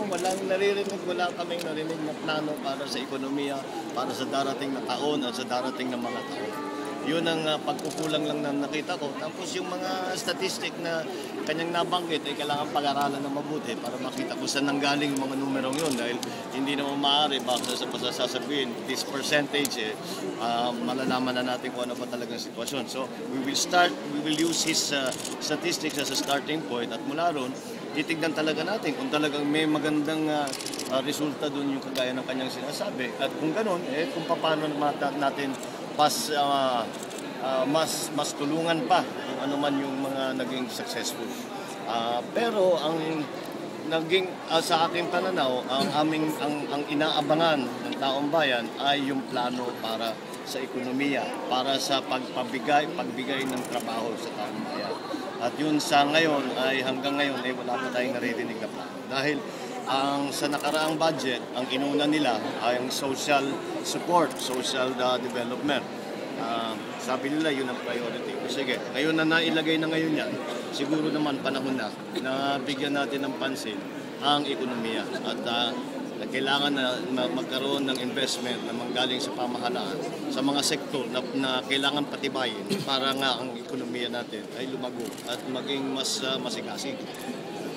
wala kaming narinig na plano para sa ekonomiya, para sa darating na taon at sa darating na mga taon. Yun ang pagkukulang lang na nakita ko. Tapos yung mga statistic na kanyang nabanggit ay kailangan pag-aralan na mabuti para makita kung saan nanggaling yung mga numerong yun. Dahil hindi naman maaari baka sa sasabihin, this percentage, malalaman na natin kung ano pa talagang sitwasyon. So we will use his statistics as a starting point at mula ron, titignan talaga natin kung talagang may magandang resulta doon yung kagaya ng kanyang sinasabi. At kung ganun, kung paano natin mas tulungan pa kung ano man yung mga naging successful. Pero ang naging sa aking pananaw, ang inaabangan ng taong bayan ay yung plano para sa ekonomiya, para sa pagbigay ng trabaho sa taong bayan. At yun sa ngayon ay hanggang ngayon ay wala pa tayong naririnig na plano. Dahil sa nakaraang budget, ang inuna nila ay ang social support, social development. Sabi nila yun ang priority. Sige, ngayon na nailagay na ngayon yan, siguro naman panahon na bigyan natin ng pansin ang ekonomiya at kailangan na magkaroon ng investment na manggaling sa pamahalaan sa mga sektor na kailangan patibayin para nga ang ekonomiya natin ay lumago at maging mas masigasig.